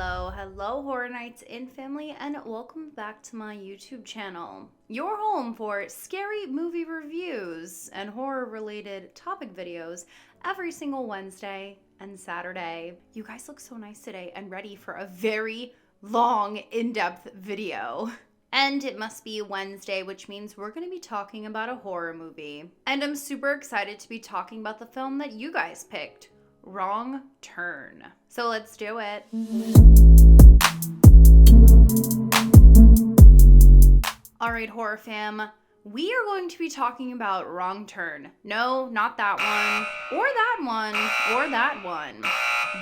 Hello, Horror Nights in family, and welcome back to my YouTube channel. Your home for scary movie reviews and horror-related topic videos every single Wednesday and Saturday. You guys look so nice today and ready for a very long, in-depth video. And it must be Wednesday, which means we're going to be talking about a horror movie. And I'm super excited to be talking about the film that you guys picked, Wrong Turn. So let's do it. All right, horror fam, we are going to be talking about Wrong Turn. No, not that one, or that one, or that one.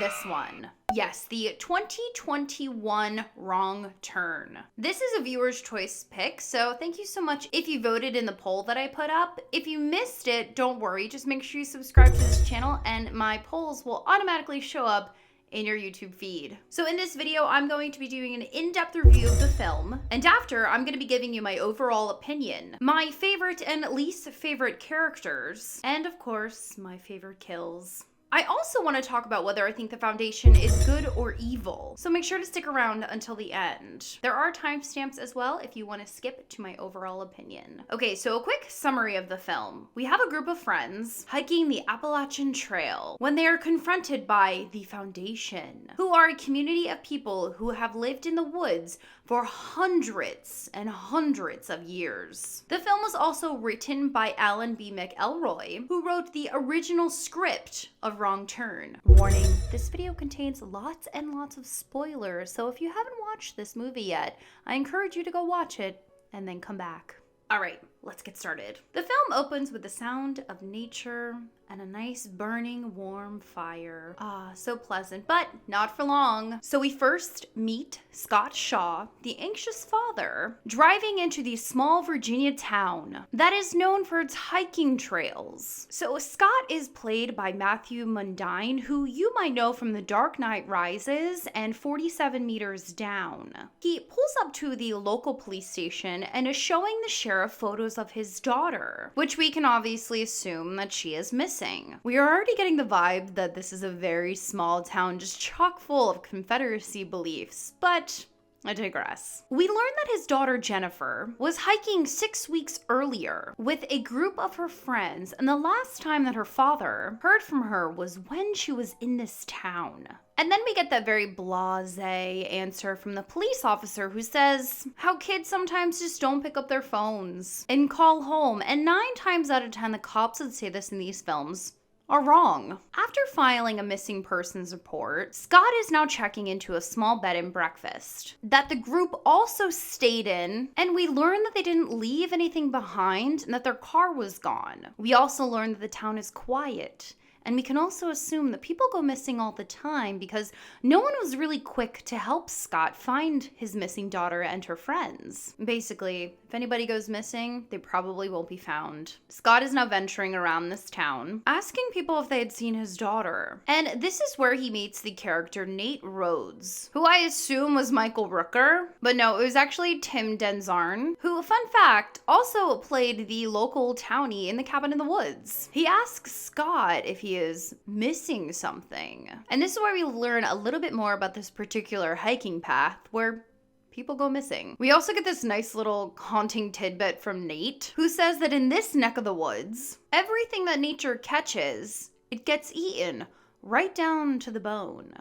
This one. Yes, the 2021 Wrong Turn. This is a viewer's choice pick, so thank you so much if you voted in the poll that I put up. If you missed it, don't worry, just make sure you subscribe to this channel and my polls will automatically show up in your YouTube feed. So in this video, I'm going to be doing an in-depth review of the film, and after, I'm going to be giving you my overall opinion, my favorite and least favorite characters, and of course, my favorite kills. I also want to talk about whether I think the Foundation is good or evil, so make sure to stick around until the end. There are timestamps as well if you want to skip to my overall opinion. Okay, so a quick summary of the film. We have a group of friends hiking the Appalachian Trail when they are confronted by the Foundation, who are a community of people who have lived in the woods for hundreds and hundreds of years. The film was also written by Alan B. McElroy, who wrote the original script of Wrong Turn. Warning, this video contains lots and lots of spoilers, so if you haven't watched this movie yet, I encourage you to go watch it and then come back. All right, let's get started. The film opens with the sound of nature and a nice burning warm fire. Ah, so pleasant, but not for long. So we first meet Scott Shaw, the anxious father, driving into the small Virginia town that is known for its hiking trails. So Scott is played by Matthew Modine, who you might know from The Dark Knight Rises and 47 Meters Down. He pulls up to the local police station and is showing the sheriff photos of his daughter, which we can obviously assume that she is missing. We are already getting the vibe that this is a very small town just chock full of Confederacy beliefs, but I digress. We learn that his daughter Jennifer was hiking 6 weeks earlier with a group of her friends, and the last time that her father heard from her was when she was in this town. And then we get that very blasé answer from the police officer who says how kids sometimes just don't pick up their phones and call home, and 9 times out of 10 the cops that say this in these films are wrong. After filing a missing persons report, Scott is now checking into a small bed and breakfast that the group also stayed in, and we learn that they didn't leave anything behind and that their car was gone. We also learn that the town is quiet, and we can also assume that people go missing all the time because no one was really quick to help Scott find his missing daughter and her friends. Basically, if anybody goes missing, they probably won't be found. Scott is now venturing around this town, asking people if they had seen his daughter. And this is where he meets the character Nate Rhodes, who I assume was Michael Rooker, but no, it was actually Tim Denzarn, who, fun fact, also played the local townie in The Cabin in the Woods. He asks Scott if he is missing something. And this is where we learn a little bit more about this particular hiking path where people go missing. We also get this nice little haunting tidbit from Nate, who says that in this neck of the woods, everything that nature catches, it gets eaten right down to the bone.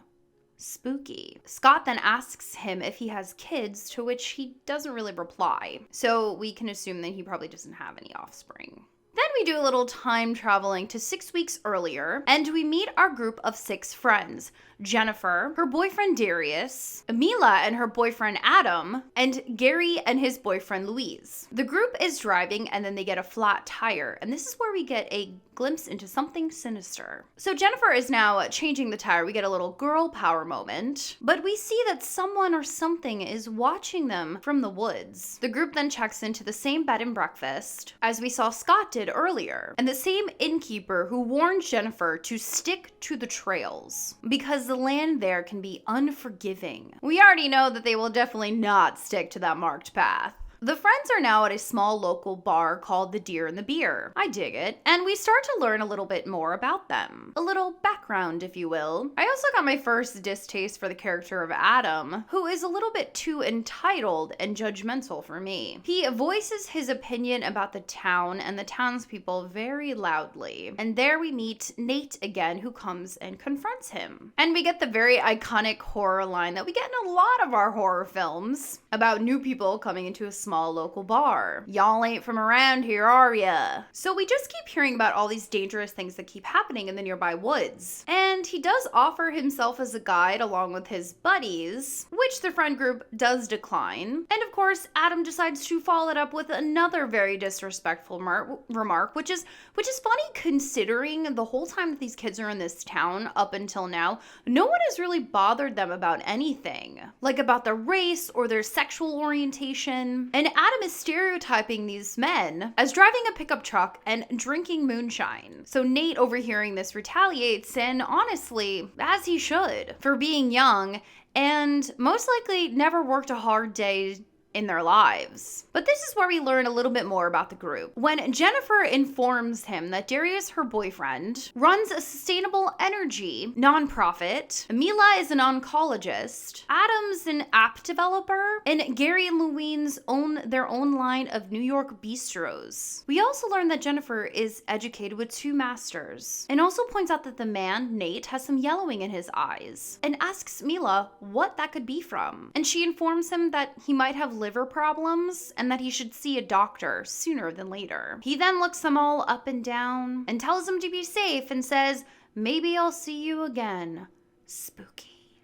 Spooky. Scott then asks him if he has kids, to which he doesn't really reply. So we can assume that he probably doesn't have any offspring. Then we do a little time traveling to 6 weeks earlier, and we meet our group of 6 friends. Jennifer, her boyfriend Darius, Mila and her boyfriend Adam, and Gary and his boyfriend Louise. The group is driving and then they get a flat tire, and this is where we get a glimpse into something sinister. So Jennifer is now changing the tire. We get a little girl power moment, but we see that someone or something is watching them from the woods. The group then checks into the same bed and breakfast as we saw Scott did earlier, and the same innkeeper who warned Jennifer to stick to the trails because the land there can be unforgiving. We already know that they will definitely not stick to that marked path. The friends are now at a small local bar called the Deer and the Beer. I dig it. And we start to learn a little bit more about them. A little background, if you will. I also got my first distaste for the character of Adam, who is a little bit too entitled and judgmental for me. He voices his opinion about the town and the townspeople very loudly. And there we meet Nate again, who comes and confronts him. And we get the very iconic horror line that we get in a lot of our horror films about new people coming into a small local bar. Y'all ain't from around here, are ya? So we just keep hearing about all these dangerous things that keep happening in the nearby woods. And he does offer himself as a guide along with his buddies, which the friend group does decline. And of course, Adam decides to follow it up with another very disrespectful remark, which is funny considering the whole time that these kids are in this town up until now, no one has really bothered them about anything, like about their race or their sexual orientation. And Adam is stereotyping these men as driving a pickup truck and drinking moonshine. So Nate, overhearing this, retaliates, and honestly, as he should, for being young and most likely never worked a hard day in their lives. But this is where we learn a little bit more about the group. When Jennifer informs him that Darius, her boyfriend, runs a sustainable energy nonprofit, Mila is an oncologist, Adam's an app developer, and Gary and Louise own their own line of New York bistros. We also learn that Jennifer is educated with 2 masters, and also points out that the man, Nate, has some yellowing in his eyes, and asks Mila what that could be from. And she informs him that he might have liver problems and that he should see a doctor sooner than later. He then looks them all up and down and tells them to be safe and says, "Maybe I'll see you again." Spooky.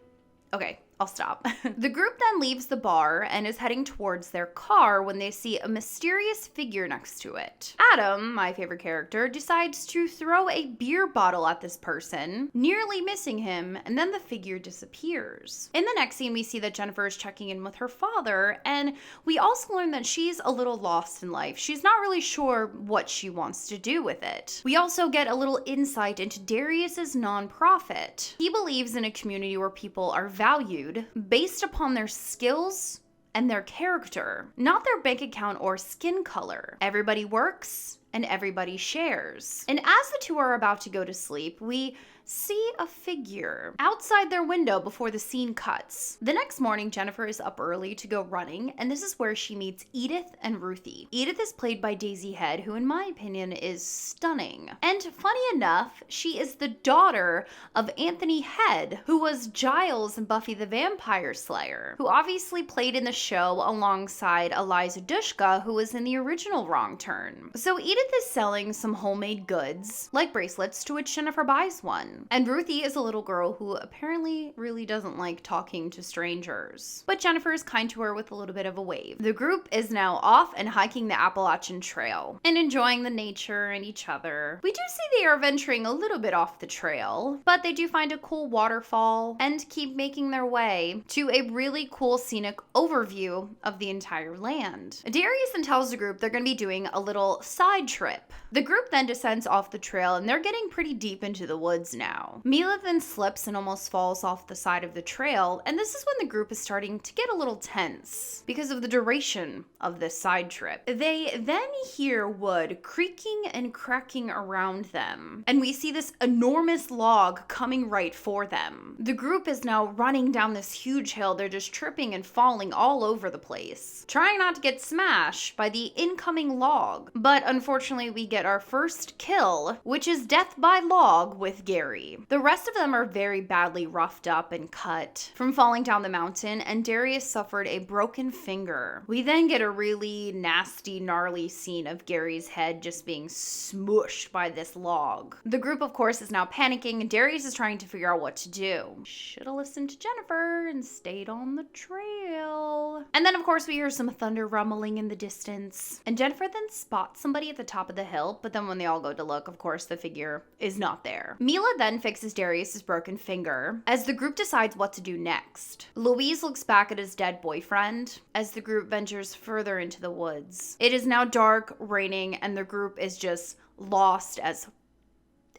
Okay, I'll stop. The group then leaves the bar and is heading towards their car when they see a mysterious figure next to it. Adam, my favorite character, decides to throw a beer bottle at this person, nearly missing him, and then the figure disappears. In the next scene, we see that Jennifer is checking in with her father, and we also learn that she's a little lost in life. She's not really sure what she wants to do with it. We also get a little insight into Darius's nonprofit. He believes in a community where people are valued based upon their skills and their character, not their bank account or skin color. Everybody works and everybody shares. And as the two are about to go to sleep, we see a figure outside their window before the scene cuts. The next morning, Jennifer is up early to go running, and this is where she meets Edith and Ruthie. Edith is played by Daisy Head, who in my opinion is stunning. And funny enough, she is the daughter of Anthony Head, who was Giles in Buffy the Vampire Slayer, who obviously played in the show alongside Eliza Dushka, who was in the original Wrong Turn. So Edith is selling some homemade goods, like bracelets, to which Jennifer buys one. And Ruthie is a little girl who apparently really doesn't like talking to strangers. But Jennifer is kind to her with a little bit of a wave. The group is now off and hiking the Appalachian Trail and enjoying the nature and each other. We do see they are venturing a little bit off the trail, but they do find a cool waterfall and keep making their way to a really cool scenic overview of the entire land. Darius then tells the group they're going to be doing a little side trip. The group then descends off the trail and they're getting pretty deep into the woods now. Mila then slips and almost falls off the side of the trail, and this is when the group is starting to get a little tense because of the duration of this side trip. They then hear wood creaking and cracking around them, and we see this enormous log coming right for them. The group is now running down this huge hill. They're just tripping and falling all over the place, trying not to get smashed by the incoming log. But unfortunately, we get our first kill, which is death by log with Gary. The rest of them are very badly roughed up and cut from falling down the mountain, and Darius suffered a broken finger. We then get a really nasty, gnarly scene of Gary's head just being smooshed by this log. The group, of course, is now panicking, and Darius is trying to figure out what to do. Should have listened to Jennifer and stayed on the trail. And then, of course, we hear some thunder rumbling in the distance, and Jennifer then spots somebody at the top of the hill, but then when they all go to look, of course, the figure is not there. Mila then fixes Darius's broken finger as the group decides what to do next. Louise looks back at his dead boyfriend as the group ventures further into the woods. It is now dark, raining, and the group is just lost as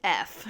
F.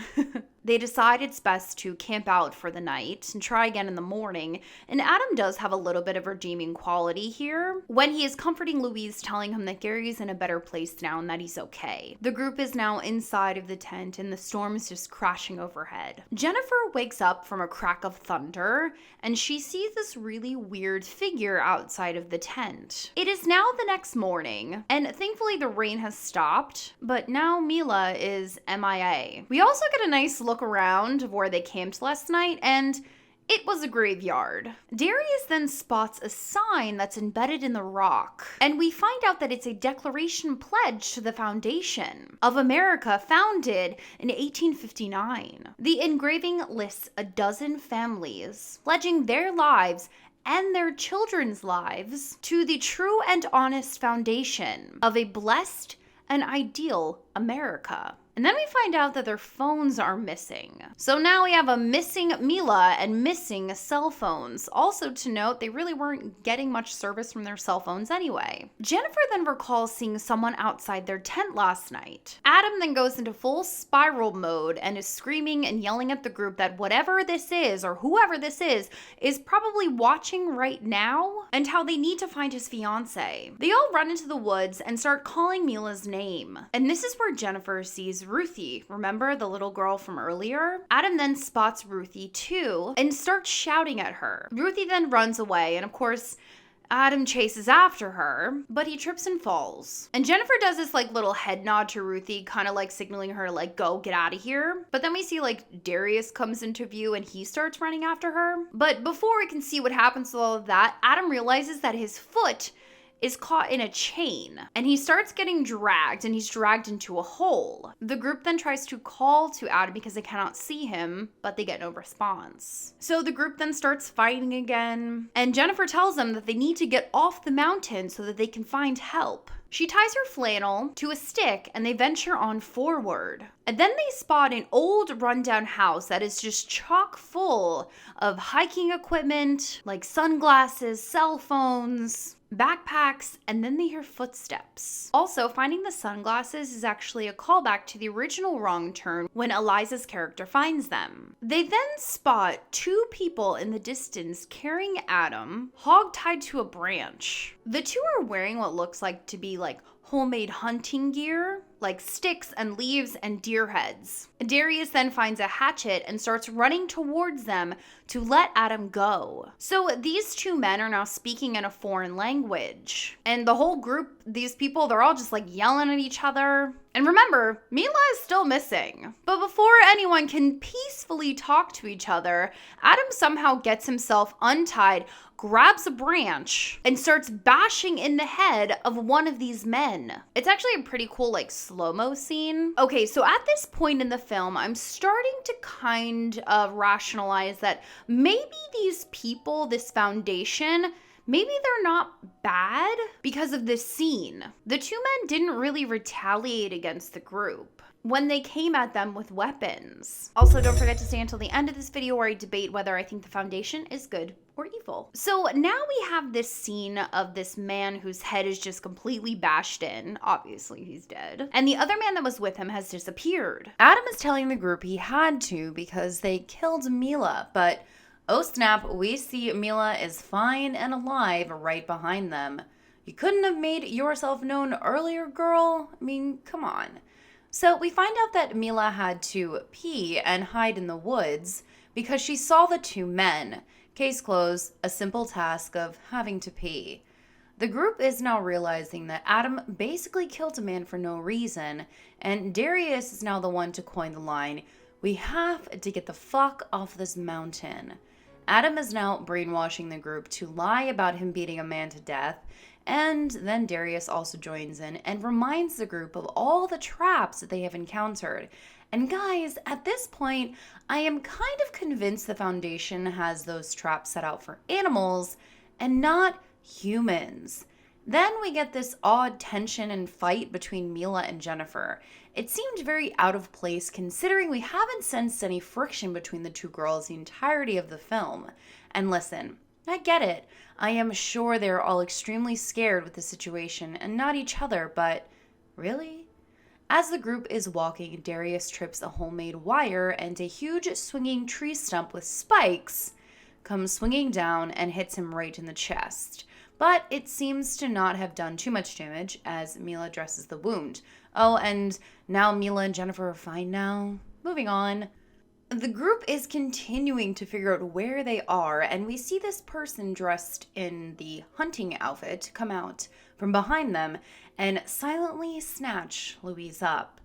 They decide it's best to camp out for the night and try again in the morning, and Adam does have a little bit of redeeming quality here when he is comforting Louise, telling him that Gary's in a better place now and that he's okay. The group is now inside of the tent and the storm is just crashing overhead. Jennifer wakes up from a crack of thunder and she sees this really weird figure outside of the tent. It is now the next morning, and thankfully the rain has stopped, but now Mila is MIA. We also get a nice look around of where they camped last night, and it was a graveyard. Darius then spots a sign that's embedded in the rock, and we find out that it's a declaration pledge to the Foundation of America, founded in 1859. The engraving lists a dozen families pledging their lives and their children's lives to the true and honest foundation of a blessed and ideal America. And then we find out that their phones are missing. So now we have a missing Mila and missing cell phones. Also to note, they really weren't getting much service from their cell phones anyway. Jennifer then recalls seeing someone outside their tent last night. Adam then goes into full spiral mode and is screaming and yelling at the group that whatever this is, or whoever this is probably watching right now, and how they need to find his fiance. They all run into the woods and start calling Mila's name. And this is where Jennifer sees Ruthie, remember the little girl from earlier? Adam then spots Ruthie too and starts shouting at her. Ruthie then runs away, and of course, Adam chases after her, but he trips and falls. And Jennifer does this like little head nod to Ruthie, kind of like signaling her like, go, get out of here. But then we see like Darius comes into view and he starts running after her. But before we can see what happens to all of that, Adam realizes that his foot is caught in a chain, and he starts getting dragged, and he's dragged into a hole. The group then tries to call to Adam because they cannot see him, but they get no response. So the group then starts fighting again, and Jennifer tells them that they need to get off the mountain so that they can find help. She ties her flannel to a stick and they venture on forward. And then they spot an old rundown house that is just chock full of hiking equipment, like sunglasses, cell phones, backpacks, and then they hear footsteps. Also, finding the sunglasses is actually a callback to the original Wrong Turn when Eliza's character finds them. They then spot two people in the distance carrying Adam, hog-tied to a branch. The two are wearing what looks like to be like homemade hunting gear, like sticks and leaves and deer heads. Darius then finds a hatchet and starts running towards them to let Adam go. So these two men are now speaking in a foreign language. And the whole group, these people, they're all just like yelling at each other. And remember, Mila is still missing. But before anyone can peacefully talk to each other, Adam somehow gets himself untied, grabs a branch, and starts bashing in the head of one of these men. It's actually a pretty cool like slow-mo scene. Okay, so at this point in the film, I'm starting to kind of rationalize that maybe these people, this foundation, maybe they're not bad because of this scene. The two men didn't really retaliate against the group when they came at them with weapons. Also, don't forget to stay until the end of this video where I debate whether I think the Foundation is good or evil. So now we have this scene of this man whose head is just completely bashed in. Obviously, he's dead. And the other man that was with him has disappeared. Adam is telling the group he had to because they killed Mila, but oh snap, we see Mila is fine and alive right behind them. You couldn't have made yourself known earlier, girl? I mean, come on. So we find out that Mila had to pee and hide in the woods because she saw the two men. Case closed, a simple task of having to pee. The group is now realizing that Adam basically killed a man for no reason, and Darius is now the one to coin the line, "We have to get the fuck off this mountain." Adam is now brainwashing the group to lie about him beating a man to death, and then Darius also joins in and reminds the group of all the traps that they have encountered. And guys, at this point, I am kind of convinced the Foundation has those traps set out for animals and not humans. Then we get this odd tension and fight between Mila and Jennifer. It seemed very out of place considering we haven't sensed any friction between the two girls the entirety of the film. And listen, I get it. I am sure they're all extremely scared with the situation and not each other, but really? As the group is walking, Darius trips a homemade wire and a huge swinging tree stump with spikes comes swinging down and hits him right in the chest. But it seems to not have done too much damage as Mila dresses the wound. Oh, and now Mila and Jennifer are fine now. Moving on. The group is continuing to figure out where they are, and we see this person dressed in the hunting outfit come out from behind them and silently snatch Louise up.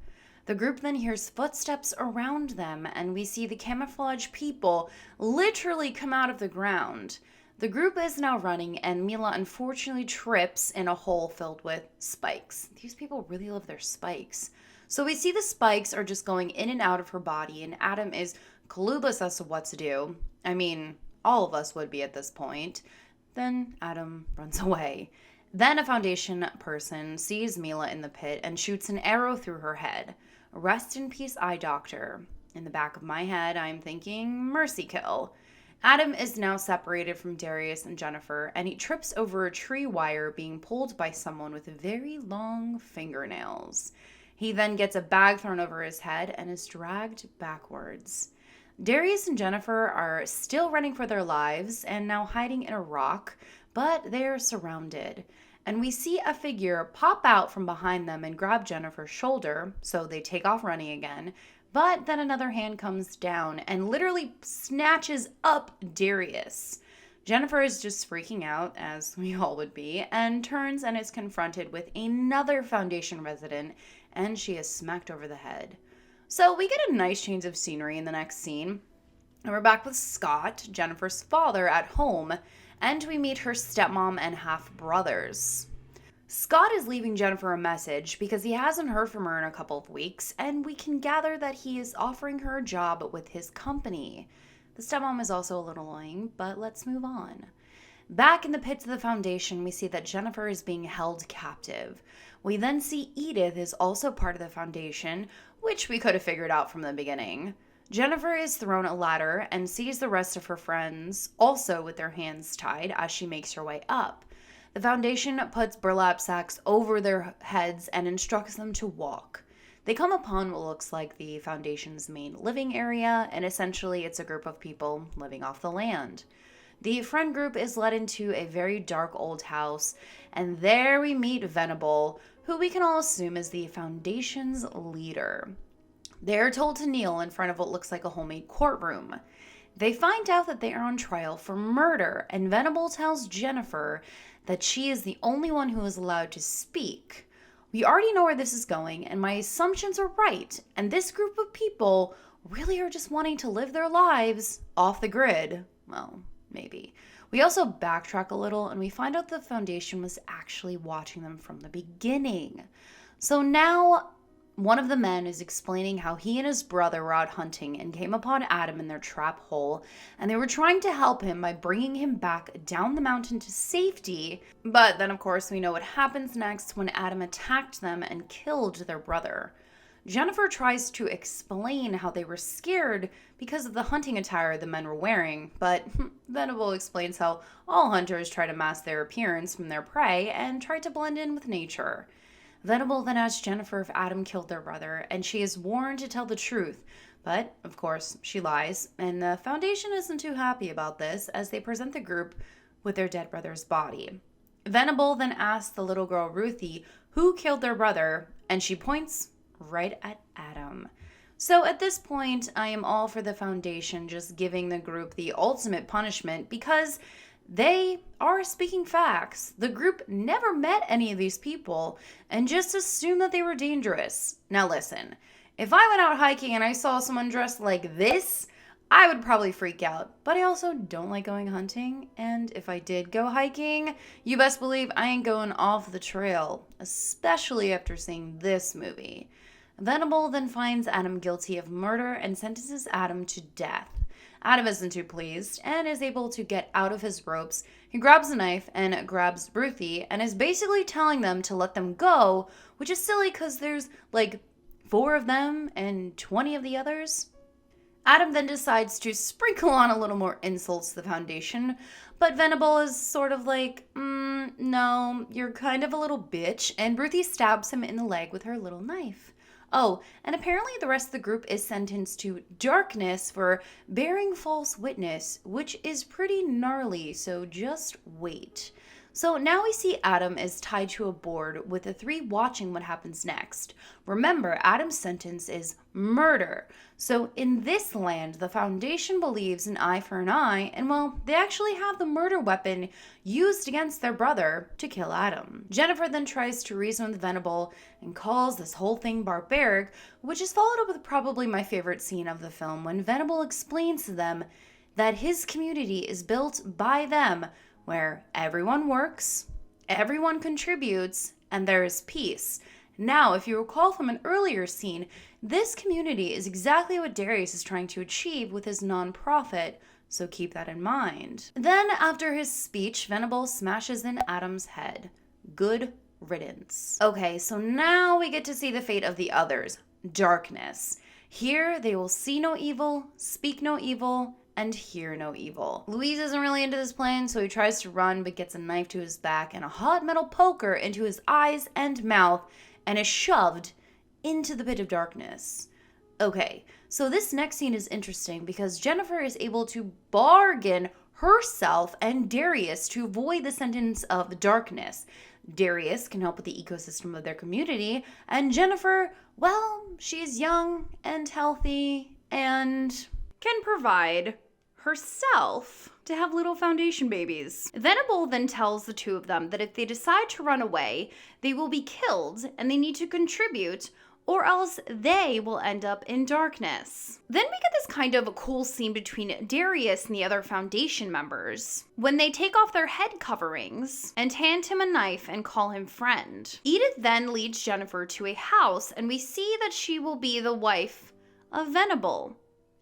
The group then hears footsteps around them, and we see the camouflage people literally come out of the ground. The group is now running, and Mila unfortunately trips in a hole filled with spikes. These people really love their spikes. So we see the spikes are just going in and out of her body, and Adam is clueless as to what to do. I mean, all of us would be at this point. Then Adam runs away. Then a Foundation person sees Mila in the pit and shoots an arrow through her head. Rest in peace, eye doctor. In the back of my head, I'm thinking mercy kill. Adam is now separated from Darius and Jennifer, and he trips over a tree wire being pulled by someone with very long fingernails. He then gets a bag thrown over his head and is dragged backwards. Darius and Jennifer are still running for their lives and now hiding in a rock, but they're surrounded. And we see a figure pop out from behind them and grab Jennifer's shoulder, so they take off running again. But then another hand comes down and literally snatches up Darius. Jennifer is just freaking out, as we all would be, and turns and is confronted with another Foundation resident, and she is smacked over the head. So we get a nice change of scenery in the next scene. And we're back with Scott, Jennifer's father, at home, and we meet her stepmom and half-brothers. Scott is leaving Jennifer a message because he hasn't heard from her in a couple of weeks, and we can gather that he is offering her a job with his company. The stepmom is also a little annoying, but let's move on. Back in the pits of the Foundation, we see that Jennifer is being held captive. We then see Edith is also part of the Foundation, which we could have figured out from the beginning. Jennifer is thrown a ladder and sees the rest of her friends also with their hands tied as she makes her way up. The Foundation puts burlap sacks over their heads and instructs them to walk. They come upon what looks like the Foundation's main living area, and essentially it's a group of people living off the land. The friend group is led into a very dark old house, and there we meet Venable, who we can all assume is the Foundation's leader. They're told to kneel in front of what looks like a homemade courtroom. They find out that they are on trial for murder, and Venable tells Jennifer that she is the only one who is allowed to speak. We already know where this is going, and my assumptions are right, and this group of people really are just wanting to live their lives off the grid. Well, maybe. We also backtrack a little, and we find out the Foundation was actually watching them from the beginning. So now one of the men is explaining how he and his brother were out hunting and came upon Adam in their trap hole, and they were trying to help him by bringing him back down the mountain to safety. But then, of course, we know what happens next when Adam attacked them and killed their brother. Jennifer tries to explain how they were scared because of the hunting attire the men were wearing, but Venable explains how all hunters try to mask their appearance from their prey and try to blend in with nature. Venable then asks Jennifer if Adam killed their brother, and she is warned to tell the truth. But, of course, she lies, and the Foundation isn't too happy about this as they present the group with their dead brother's body. Venable then asks the little girl Ruthie who killed their brother, and she points right at Adam. So at this point, I am all for the Foundation just giving the group the ultimate punishment because they are speaking facts. The group never met any of these people and just assumed that they were dangerous. Now listen, if I went out hiking and I saw someone dressed like this, I would probably freak out. But I also don't like going hunting, and if I did go hiking, you best believe I ain't going off the trail, especially after seeing this movie. Venable then finds Adam guilty of murder and sentences Adam to death. Adam isn't too pleased and is able to get out of his ropes. He grabs a knife and grabs Ruthie and is basically telling them to let them go, which is silly because there's like 4 of them and 20 of the others. Adam then decides to sprinkle on a little more insults to the Foundation, but Venable is sort of like, no, you're kind of a little bitch, and Ruthie stabs him in the leg with her little knife. Oh, and apparently the rest of the group is sentenced to darkness for bearing false witness, which is pretty gnarly, so just wait. So now we see Adam is tied to a board with the three watching what happens next. Remember, Adam's sentence is murder. So in this land, the Foundation believes an eye for an eye, and well, they actually have the murder weapon used against their brother to kill Adam. Jennifer then tries to reason with Venable and calls this whole thing barbaric, which is followed up with probably my favorite scene of the film when Venable explains to them that his community is built by them, where everyone works, everyone contributes, and there is peace. Now, if you recall from an earlier scene, this community is exactly what Darius is trying to achieve with his nonprofit, so keep that in mind. Then, after his speech, Venable smashes in Adam's head. Good riddance. Okay, so now we get to see the fate of the others. Darkness. Here, they will see no evil, speak no evil, and hear no evil. Louise isn't really into this plan, so he tries to run but gets a knife to his back and a hot metal poker into his eyes and mouth and is shoved into the pit of darkness. Okay, so this next scene is interesting because Jennifer is able to bargain herself and Darius to avoid the sentence of darkness. Darius can help with the ecosystem of their community, and Jennifer, well, she's young and healthy and can provide herself to have little Foundation babies. Venable then tells the two of them that if they decide to run away, they will be killed and they need to contribute, or else they will end up in darkness. Then we get this kind of a cool scene between Darius and the other Foundation members when they take off their head coverings and hand him a knife and call him friend. Edith then leads Jennifer to a house and we see that she will be the wife of Venable.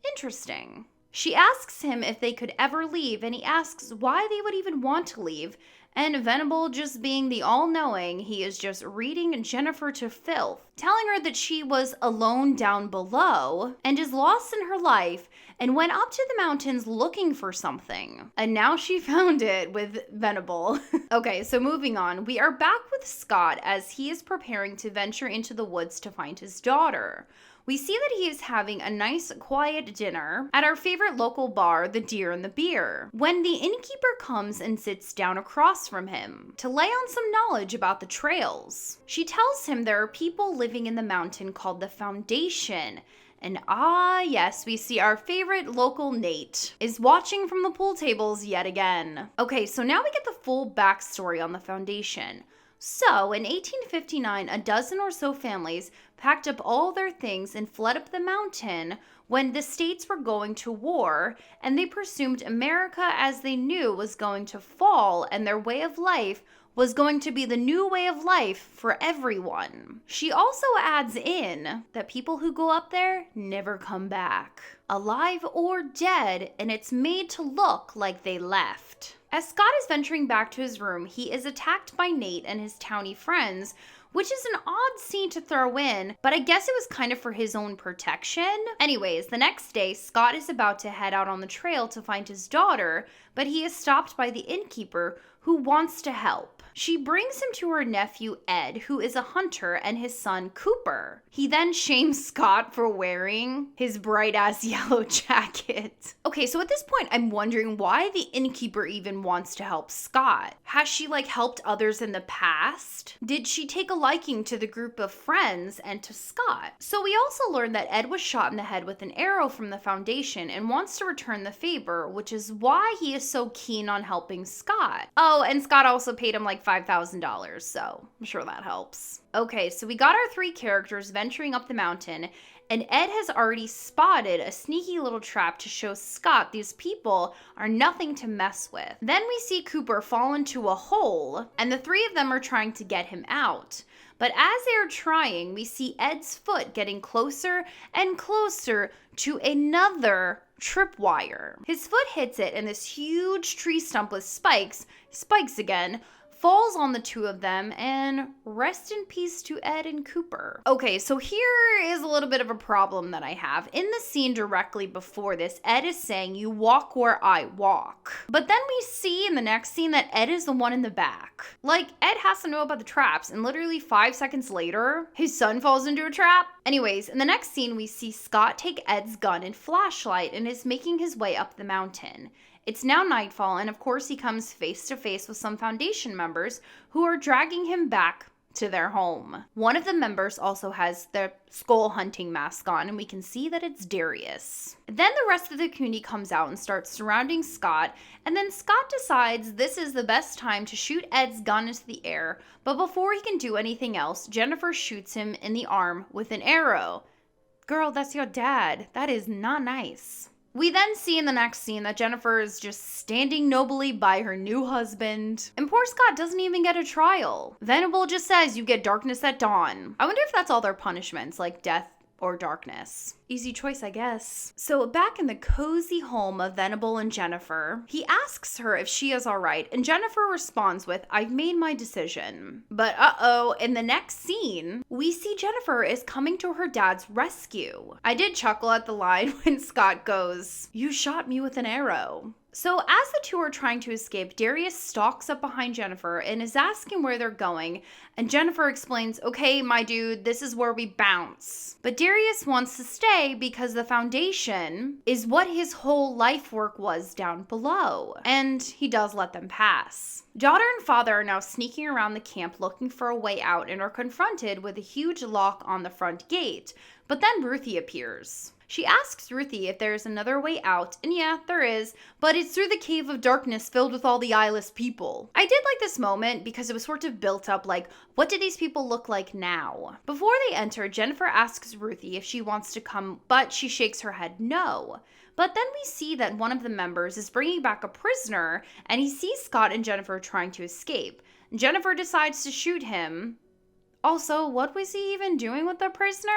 Interesting. She asks him if they could ever leave, and he asks why they would even want to leave, and Venable, just being the all-knowing, he is just reading Jennifer to filth, telling her that she was alone down below and is lost in her life and went up to the mountains looking for something. And now she found it with Venable. Okay, so moving on, we are back with Scott as he is preparing to venture into the woods to find his daughter. We see that he is having a nice, quiet dinner at our favorite local bar, the Deer and the Beer, when the innkeeper comes and sits down across from him to lay on some knowledge about the trails. She tells him there are people living in the mountain called the Foundation, and yes, we see our favorite local Nate is watching from the pool tables yet again. Okay, so now we get the full backstory on the Foundation. So, in 1859, a dozen or so families packed up all their things and fled up the mountain when the states were going to war, and they presumed America as they knew was going to fall, and their way of life was going to be the new way of life for everyone. She also adds in that people who go up there never come back, alive or dead, and it's made to look like they left. As Scott is venturing back to his room, he is attacked by Nate and his townie friends, which is an odd scene to throw in, but I guess it was kind of for his own protection. Anyways, the next day, Scott is about to head out on the trail to find his daughter, but he is stopped by the innkeeper who wants to help. She brings him to her nephew, Ed, who is a hunter, and his son, Cooper. He then shames Scott for wearing his bright-ass yellow jacket. Okay, so at this point, I'm wondering why the innkeeper even wants to help Scott. Has she, helped others in the past? Did she take a liking to the group of friends and to Scott? So we also learned that Ed was shot in the head with an arrow from the Foundation and wants to return the favor, which is why he is so keen on helping Scott. Oh, and Scott also paid him $5,000, so I'm sure that helps. Okay, so we got our three characters venturing up the mountain, and Ed has already spotted a sneaky little trap to show Scott these people are nothing to mess with. Then we see Cooper fall into a hole, and the three of them are trying to get him out. But as they are trying, we see Ed's foot getting closer and closer to another tripwire. His foot hits it, and this huge tree stump with spikes again, falls on the two of them, and rest in peace to Ed and Cooper. Okay, so here is a little bit of a problem that I have. In the scene directly before this, Ed is saying, "You walk where I walk." But then we see in the next scene that Ed is the one in the back. Like, Ed has to know about the traps, and literally 5 seconds later, his son falls into a trap. Anyways, in the next scene, we see Scott take Ed's gun and flashlight and is making his way up the mountain. It's now nightfall, and of course he comes face to face with some Foundation members who are dragging him back to their home. One of the members also has their skull hunting mask on, and we can see that it's Darius. Then the rest of the community comes out and starts surrounding Scott, and then Scott decides this is the best time to shoot Ed's gun into the air, but before he can do anything else, Jennifer shoots him in the arm with an arrow. Girl, that's your dad. That is not nice. We then see in the next scene that Jennifer is just standing nobly by her new husband. And poor Scott doesn't even get a trial. Venable just says you get darkness at dawn. I wonder if that's all their punishments, like death or darkness. Easy choice, I guess. So back in the cozy home of Venable and Jennifer, he asks her if she is all right, and Jennifer responds with, "I've made my decision." But in the next scene, we see Jennifer is coming to her dad's rescue. I did chuckle at the line when Scott goes, "You shot me with an arrow." So as the two are trying to escape, Darius stalks up behind Jennifer and is asking where they're going, and Jennifer explains, "Okay, my dude, this is where we bounce." But Darius wants to stay because the Foundation is what his whole life work was down below, and he does let them pass. Daughter and father are now sneaking around the camp looking for a way out and are confronted with a huge lock on the front gate, but then Ruthie appears. She asks Ruthie if there's another way out, and yeah, there is, but it's through the cave of darkness filled with all the eyeless people. I did like this moment because it was sort of built up like, what do these people look like now? Before they enter, Jennifer asks Ruthie if she wants to come, but she shakes her head no. But then we see that one of the members is bringing back a prisoner, and he sees Scott and Jennifer trying to escape. Jennifer decides to shoot him. Also, what was he even doing with the prisoner?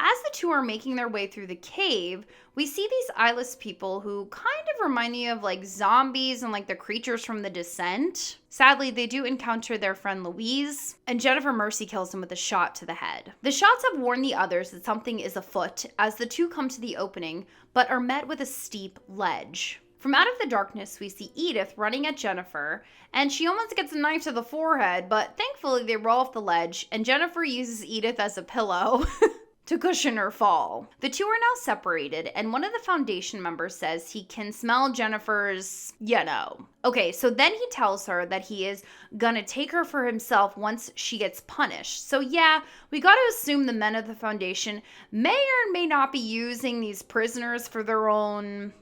As the two are making their way through the cave, we see these eyeless people who kind of remind me of like zombies and like the creatures from The Descent. Sadly, they do encounter their friend Louise, and Jennifer mercy kills him with a shot to the head. The shots have warned the others that something is afoot as the two come to the opening, but are met with a steep ledge. From out of the darkness, we see Edith running at Jennifer, and she almost gets a knife to the forehead, but thankfully they roll off the ledge, and Jennifer uses Edith as a pillow to cushion her fall. The two are now separated, and one of the Foundation members says he can smell Jennifer's, Okay, so then he tells her that he is gonna take her for himself once she gets punished. So yeah, we gotta assume the men of the Foundation may or may not be using these prisoners for their own,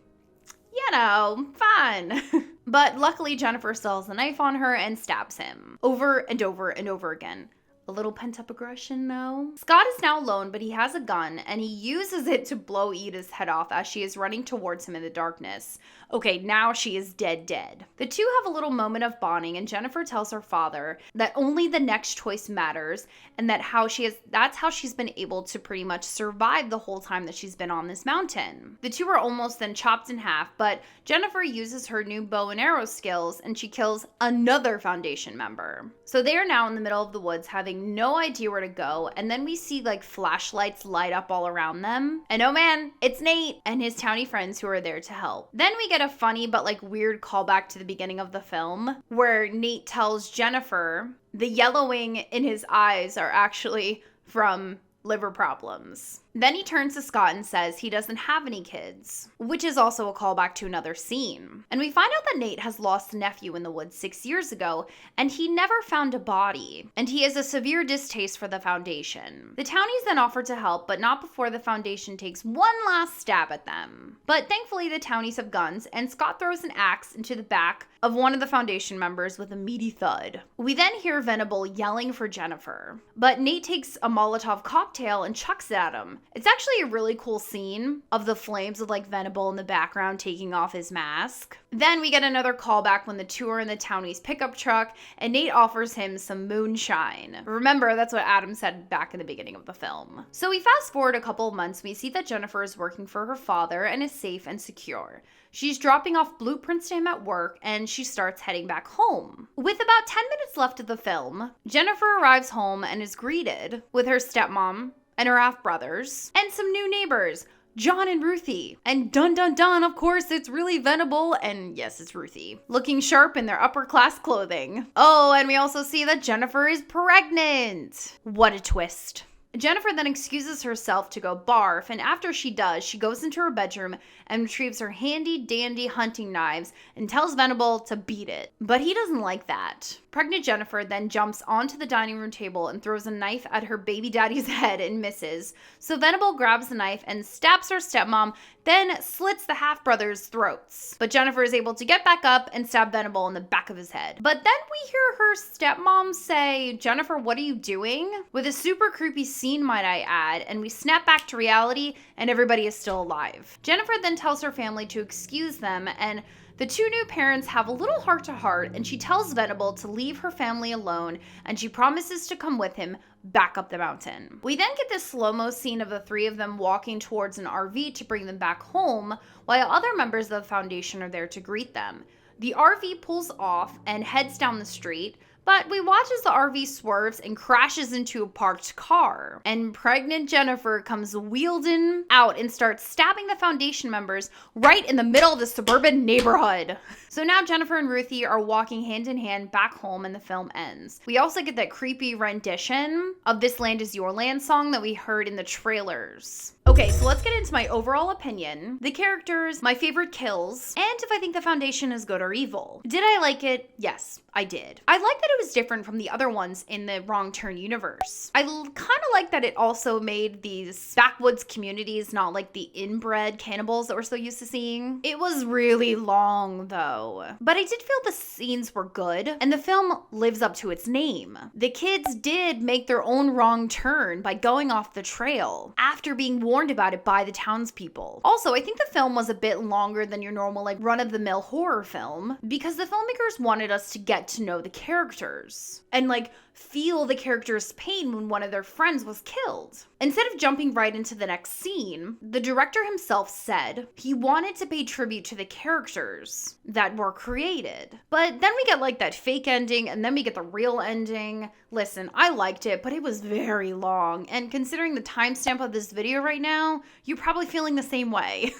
fun. But luckily Jennifer still has a knife on her and stabs him over and over and over again. A little pent-up aggression, no? Scott is now alone, but he has a gun, and he uses it to blow Edith's head off as she is running towards him in the darkness. Okay, now she is dead. The two have a little moment of bonding, and Jennifer tells her father that only the next choice matters, and that's how she's been able to pretty much survive the whole time that she's been on this mountain. The two are almost then chopped in half, but Jennifer uses her new bow and arrow skills, and she kills another Foundation member. So they are now in the middle of the woods having no idea where to go, and then we see like flashlights light up all around them, and oh man, it's Nate and his townie friends who are there to help. Then we get a funny but like weird callback to the beginning of the film where Nate tells Jennifer the yellowing in his eyes are actually from liver problems. Then he turns to Scott and says he doesn't have any kids, which is also a callback to another scene. And we find out that Nate has lost a nephew in the woods 6 years ago, and he never found a body, and he has a severe distaste for the Foundation. The townies then offer to help, but not before the Foundation takes one last stab at them. But thankfully the townies have guns, and Scott throws an axe into the back of one of the Foundation members with a meaty thud. We then hear Venable yelling for Jennifer, but Nate takes a Molotov cocktail and chucks it at him. It's actually a really cool scene of the flames with like Venable in the background taking off his mask. Then we get another callback when the two are in the townie's pickup truck and Nate offers him some moonshine. Remember, that's what Adam said back in the beginning of the film. So we fast forward a couple of months, we see that Jennifer is working for her father and is safe and secure. She's dropping off blueprints to him at work and she starts heading back home. With about 10 minutes left of the film, Jennifer arrives home and is greeted with her stepmom and her half-brothers and some new neighbors, John and Ruthie. And dun dun dun, of course, it's really Venable, and yes, it's Ruthie, looking sharp in their upper class clothing. Oh, and we also see that Jennifer is pregnant. What a twist. Jennifer then excuses herself to go barf, and after she does, she goes into her bedroom and retrieves her handy-dandy hunting knives and tells Venable to beat it. But he doesn't like that. Pregnant Jennifer then jumps onto the dining room table and throws a knife at her baby daddy's head and misses. So Venable grabs the knife and stabs her stepmom, then slits the half-brothers' throats. But Jennifer is able to get back up and stab Venable in the back of his head. But then we hear her stepmom say, "Jennifer, what are you doing?" With a super creepy scene, might I add, and we snap back to reality and everybody is still alive. Jennifer then tells her family to excuse them, and the two new parents have a little heart-to-heart, and she tells Venable to leave her family alone, and she promises to come with him back up the mountain. We then get this slow-mo scene of the three of them walking towards an RV to bring them back home, while other members of the Foundation are there to greet them. The RV pulls off and heads down the street, but we watch as the RV swerves and crashes into a parked car. And pregnant Jennifer comes wheeling out and starts stabbing the Foundation members right in the middle of the suburban neighborhood. So now Jennifer and Ruthie are walking hand in hand back home and the film ends. We also get that creepy rendition of This Land Is Your Land song that we heard in the trailers. Okay, so let's get into my overall opinion, the characters, my favorite kills, and if I think the Foundation is good or evil. Did I like it? Yes, I did. I like that it was different from the other ones in the Wrong Turn universe. I kind of like that it also made these backwoods communities not like the inbred cannibals that we're so used to seeing. It was really long though, but I did feel the scenes were good and the film lives up to its name. The kids did make their own wrong turn by going off the trail after being warned about it by the townspeople. Also, I think the film was a bit longer than your normal like run-of-the-mill horror film because the filmmakers wanted us to get to know the characters and like feel the character's pain when one of their friends was killed. Instead of jumping right into the next scene, the director himself said he wanted to pay tribute to the characters that were created. But then we get like that fake ending and then we get the real ending. Listen, I liked it, but it was very long. And considering the timestamp of this video right now, you're probably feeling the same way.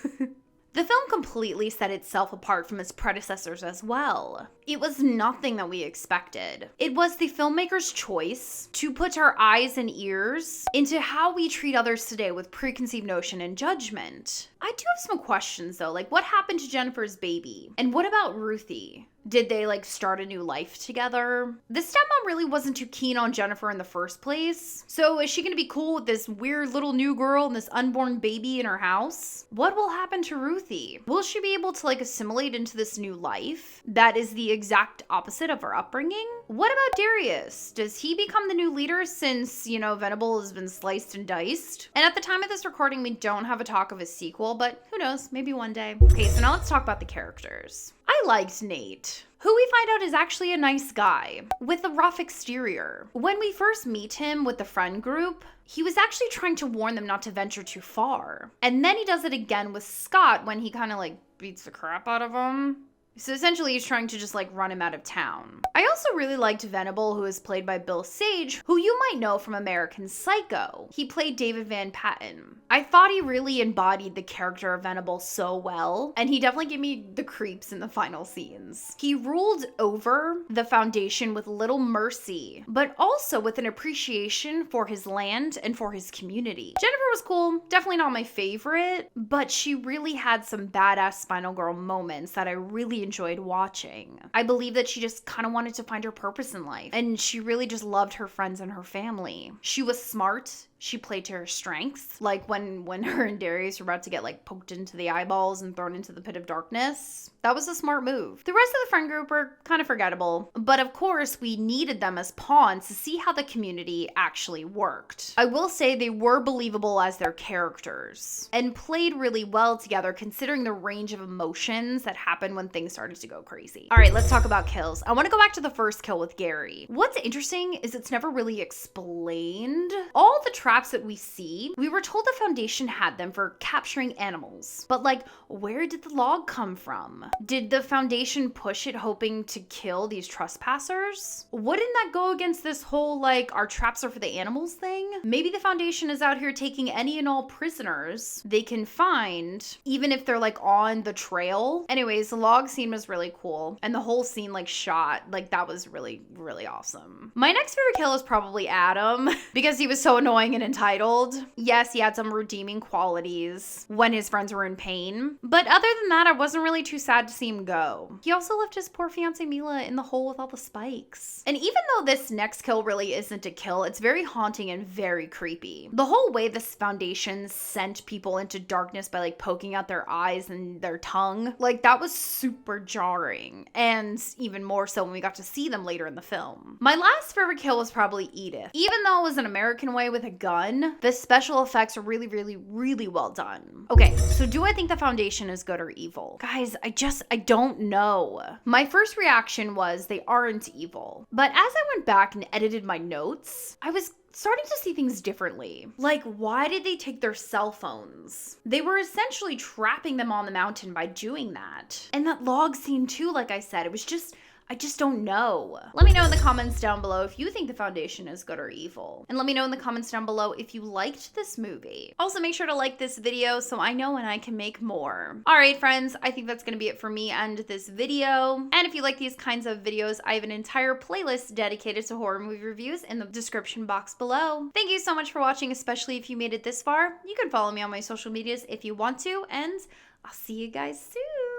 The film completely set itself apart from its predecessors as well. It was nothing that we expected. It was the filmmaker's choice to put our eyes and ears into how we treat others today with preconceived notion and judgment. I do have some questions though, like what happened to Jennifer's baby? And what about Ruthie? Did they like start a new life together? The stepmom really wasn't too keen on Jennifer in the first place. So is she gonna be cool with this weird little new girl and this unborn baby in her house? What will happen to Ruthie? Will she be able to like assimilate into this new life that is the exact opposite of her upbringing? What about Darius? Does he become the new leader since, you know, Venable has been sliced and diced? And at the time of this recording, we don't have a talk of a sequel, but who knows, maybe one day. Okay, so now let's talk about the characters. I liked Nate, who we find out is actually a nice guy with a rough exterior. When we first meet him with the friend group, he was actually trying to warn them not to venture too far. And then he does it again with Scott when he kind of like beats the crap out of him. So essentially he's trying to just like run him out of town. I also really liked Venable, who is played by Bill Sage, who you might know from American Psycho. He played David Van Patten. I thought he really embodied the character of Venable so well, and he definitely gave me the creeps in the final scenes. He ruled over the Foundation with little mercy, but also with an appreciation for his land and for his community. Jennifer was cool, definitely not my favorite, but she really had some badass Spinal Girl moments that I really enjoyed watching. I believe that she just kind of wanted to find her purpose in life, and she really just loved her friends and her family. She was smart, she played to her strengths. Like when her and Darius were about to get like poked into the eyeballs and thrown into the pit of darkness. That was a smart move. The rest of the friend group were kind of forgettable, but of course we needed them as pawns to see how the community actually worked. I will say they were believable as their characters and played really well together considering the range of emotions that happened when things started to go crazy. All right, let's talk about kills. I want to go back to the first kill with Gary. What's interesting is it's never really explained. All the traps that we see, we were told the Foundation had them for capturing animals, but like, where did the log come from? Did the Foundation push it hoping to kill these trespassers? Wouldn't that go against this whole like our traps are for the animals thing? Maybe the Foundation is out here taking any and all prisoners they can find, even if they're like on the trail. Anyways, the log scene was really cool, and the whole scene like shot, like that was really, really awesome. My next favorite kill is probably Adam because he was so annoying and entitled. Yes, he had some redeeming qualities when his friends were in pain, but other than that, I wasn't really too sad to see him go. He also left his poor fiancée Mila in the hole with all the spikes. And even though this next kill really isn't a kill, it's very haunting and very creepy. The whole way this Foundation sent people into darkness by like poking out their eyes and their tongue, like that was super jarring, and even more so when we got to see them later in the film. My last favorite kill was probably Edith. Even though it was an American way with a gun, the special effects are really, really, really well done. Okay, so do I think the Foundation is good or evil? Guys, I don't know. My first reaction was they aren't evil. But as I went back and edited my notes, I was starting to see things differently. Like, why did they take their cell phones? They were essentially trapping them on the mountain by doing that. And that log scene too, like I said, it was just, I just don't know. Let me know in the comments down below if you think the Foundation is good or evil. And let me know in the comments down below if you liked this movie. Also, make sure to like this video so I know when I can make more. All right, friends, I think that's gonna be it for me and this video. And if you like these kinds of videos, I have an entire playlist dedicated to horror movie reviews in the description box below. Thank you so much for watching, especially if you made it this far. You can follow me on my social medias if you want to, and I'll see you guys soon.